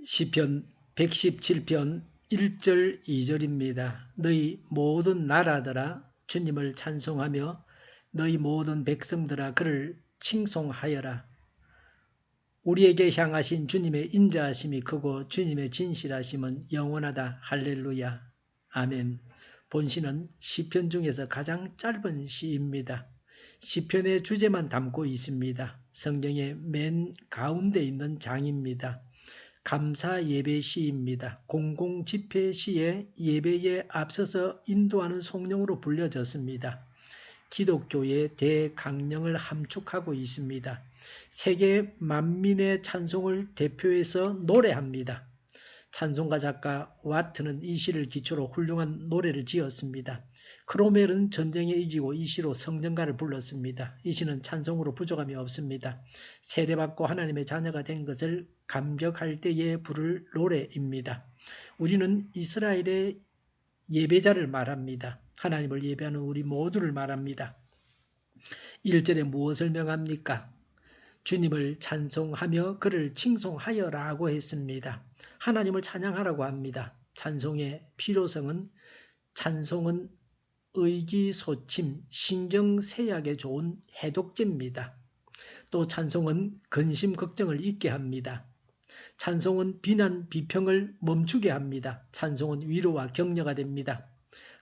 시편 117편 1절 2절입니다. 너희 모든 나라들아 주님을 찬송하며 너희 모든 백성들아 그를 칭송하여라. 우리에게 향하신 주님의 인자하심이 크고 주님의 진실하심은 영원하다. 할렐루야. 아멘. 본시는 시편 중에서 가장 짧은 시입니다. 시편의 주제만 담고 있습니다. 성경의 맨 가운데 있는 장입니다. 감사 예배 시입니다. 공공 집회 시에 예배에 앞서서 인도하는 성령으로 불려졌습니다. 기독교의 대강령을 함축하고 있습니다. 세계 만민의 찬송을 대표해서 노래합니다. 찬송가 작가 와트는 이 시를 기초로 훌륭한 노래를 지었습니다. 크로멜은 전쟁에 이기고 이 시로 성전가를 불렀습니다. 이 시는 찬송으로 부족함이 없습니다. 세례받고 하나님의 자녀가 된 것을 감격할 때에 부를 노래입니다. 우리는 이스라엘의 예배자를 말합니다. 하나님을 예배하는 우리 모두를 말합니다. 1절에 무엇을 명합니까? 주님을 찬송하며 그를 칭송하여라고 했습니다. 하나님을 찬양하라고 합니다. 찬송의 필요성은 찬송은 의기소침, 신경쇠약에 좋은 해독제입니다. 또 찬송은 근심 걱정을 잊게 합니다. 찬송은 비난 비평을 멈추게 합니다. 찬송은 위로와 격려가 됩니다.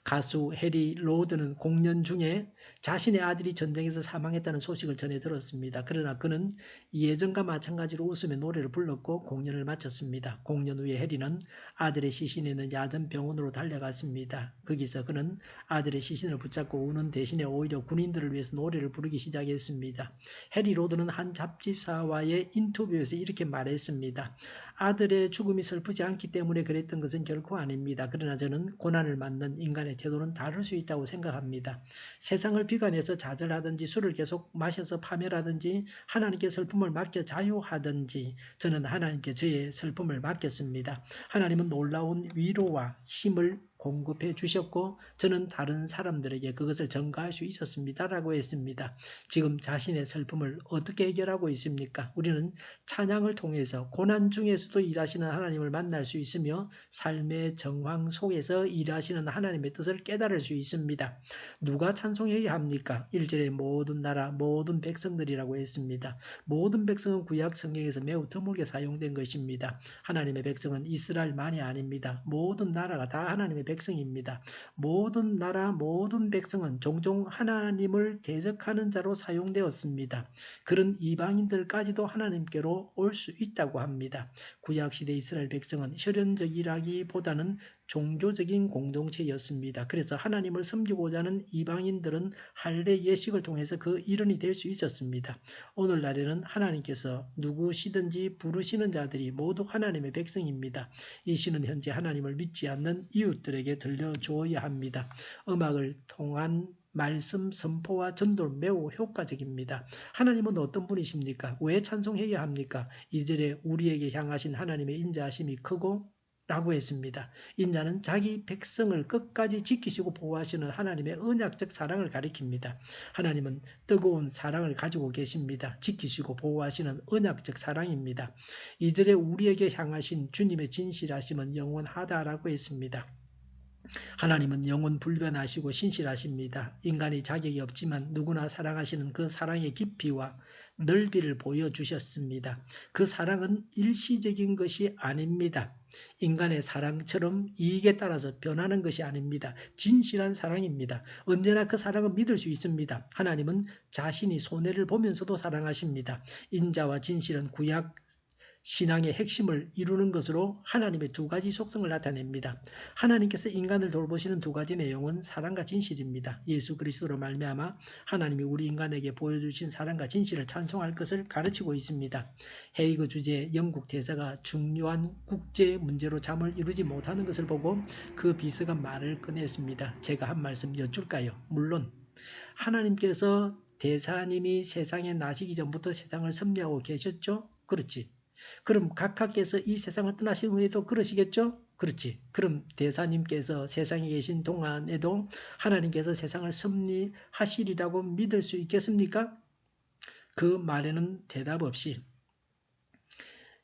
가수 해리 로드는 공연 중에 자신의 아들이 전쟁에서 사망했다는 소식을 전해 들었습니다. 그러나 그는 예전과 마찬가지로 웃으며 노래를 불렀고 공연을 마쳤습니다. 공연 후에 해리는 아들의 시신이 있는 야전 병원으로 달려갔습니다. 거기서 그는 아들의 시신을 붙잡고 우는 대신에 오히려 군인들을 위해서 노래를 부르기 시작했습니다. 해리 로드는 한 잡지사와의 인터뷰에서 이렇게 말했습니다. 아들의 죽음이 슬프지 않기 때문에 그랬던 것은 결코 아닙니다. 그러나 저는 고난을 맞는 인간의 태도는 다를 수 있다고 생각합니다. 세상을 비관해서 좌절하든지 술을 계속 마셔서 파멸하든지 하나님께 슬픔을 맡겨 자유하든지 저는 하나님께 저의 슬픔을 맡겼습니다. 하나님은 놀라운 위로와 힘을 공급해 주셨고 저는 다른 사람들에게 그것을 전가할 수 있었습니다. 라고 했습니다. 지금 자신의 슬픔을 어떻게 해결하고 있습니까? 우리는 찬양을 통해서 고난 중에서도 일하시는 하나님을 만날 수 있으며 삶의 정황 속에서 일하시는 하나님의 뜻을 깨달을 수 있습니다. 누가 찬송해야 합니까? 1절에 모든 나라, 모든 백성들이라고 했습니다. 모든 백성은 구약 성경에서 매우 드물게 사용된 것입니다. 하나님의 백성은 이스라엘만이 아닙니다. 모든 나라가 다 하나님의 백성입니다. 모든 나라, 모든 백성은 종종 하나님을 대적하는 자로 사용되었습니다. 그런 이방인들까지도 하나님께로 올 수 있다고 합니다. 구약시대 이스라엘 백성은 혈연적이라기보다는 종교적인 공동체였습니다. 그래서 하나님을 섬기고자 하는 이방인들은 할례 예식을 통해서 그 일원이 될 수 있었습니다. 오늘날에는 하나님께서 누구시든지 부르시는 자들이 모두 하나님의 백성입니다. 이 시는 현재 하나님을 믿지 않는 이웃들에게 들려주어야 합니다. 음악을 통한 말씀 선포와 전도는 매우 효과적입니다. 하나님은 어떤 분이십니까? 왜 찬송해야 합니까? 2절에 우리에게 향하신 하나님의 인자하심이 크고 라고 했습니다. 인자는 자기 백성을 끝까지 지키시고 보호하시는 하나님의 언약적 사랑을 가리킵니다. 하나님은 뜨거운 사랑을 가지고 계십니다. 지키시고 보호하시는 언약적 사랑입니다. 2절에 우리에게 향하신 주님의 진실하심은 영원하다라고 했습니다. 하나님은 영원 불변하시고 신실하십니다. 인간이 자격이 없지만 누구나 사랑하시는 그 사랑의 깊이와 넓이를 보여주셨습니다. 그 사랑은 일시적인 것이 아닙니다. 인간의 사랑처럼 이익에 따라서 변하는 것이 아닙니다. 진실한 사랑입니다. 언제나 그 사랑은 믿을 수 있습니다. 하나님은 자신이 손해를 보면서도 사랑하십니다. 인자와 진실은 구약 신앙의 핵심을 이루는 것으로 하나님의 두 가지 속성을 나타냅니다. 하나님께서 인간을 돌보시는 두 가지 내용은 사랑과 진실입니다. 예수 그리스도로 말미암아 하나님이 우리 인간에게 보여주신 사랑과 진실을 찬송할 것을 가르치고 있습니다. 헤이그 주재 영국 대사가 중요한 국제 문제로 잠을 이루지 못하는 것을 보고 그 비서가 말을 꺼냈습니다. 제가 한 말씀 여쭐까요? 물론 하나님께서 대사님이 세상에 나시기 전부터 세상을 섭리하고 계셨죠? 그렇지. 그럼 각하께서 이 세상을 떠나신 후에도 그러시겠죠? 그렇지. 그럼 대사님께서 세상에 계신 동안에도 하나님께서 세상을 섭리하시리라고 믿을 수 있겠습니까? 그 말에는 대답 없이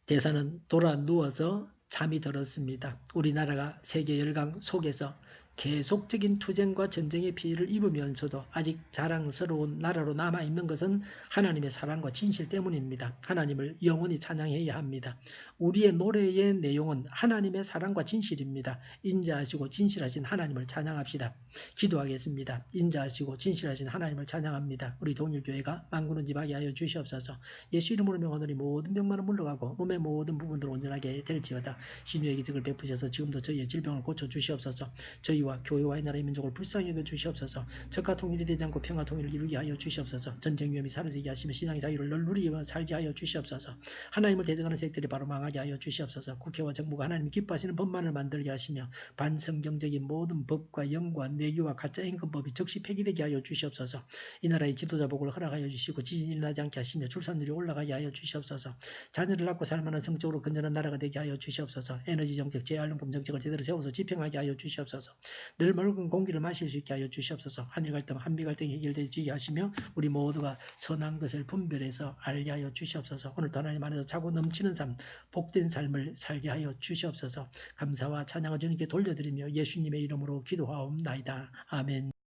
대사는 돌아 누워서 잠이 들었습니다. 우리나라가 세계 열강 속에서 계속적인 투쟁과 전쟁의 피해를 입으면서도 아직 자랑스러운 나라로 남아있는 것은 하나님의 사랑과 진실 때문입니다. 하나님을 영원히 찬양해야 합니다. 우리의 노래의 내용은 하나님의 사랑과 진실입니다. 인자하시고 진실하신 하나님을 찬양합시다. 기도하겠습니다. 인자하시고 진실하신 하나님을 찬양합니다. 우리 동일교회가 만군을 지하게 하여 주시옵소서. 예수 이름으로 명하노니 모든 병만은 물러가고 몸의 모든 부분들을 온전하게 될지어다. 신유의 기적을 베푸셔서 지금도 저희의 질병을 고쳐주시옵소서. 저희와 교회와 이 나라의 민족을 불쌍히 여겨주시옵소서. 적과 통일이 되지 않고 평화 통일을 이루게 하여 주시옵소서. 전쟁 위험이 사라지게 하시며 신앙의 자유를 널 누리며 살게 하여 주시옵소서. 하나님을 대적하는 세력들이 바로 망하게 하여 주시옵소서. 국회와 정부가 하나님이 기뻐하시는 법만을 만들게 하시며 반성경적인 모든 법과 영과 내규와 가짜 임금법이 즉시 폐기되게 하여 주시옵소서. 이 나라의 지도자 복을 허락하여 주시고 지진이 일어나지 않게 하시며 출산율이 올라가게 하여 주시옵소서. 자녀를 낳고 살만한 성적으로 건전한 나라가 되게 하여 주시옵소서. 에너지 정책, 재활용품 정책을 제대로 세워서 집행하게 하여 주시옵소서. 늘 맑은 공기를 마실 수 있게 하여 주시옵소서. 한일 갈등, 한미 갈등이 해결되지 하시며 우리 모두가 선한 것을 분별해서 알게 하여 주시옵소서. 오늘도 하나님 안에서 차고 넘치는 삶, 복된 삶을 살게 하여 주시옵소서. 감사와 찬양을 주님께 돌려드리며 예수님의 이름으로 기도하옵나이다. 아멘.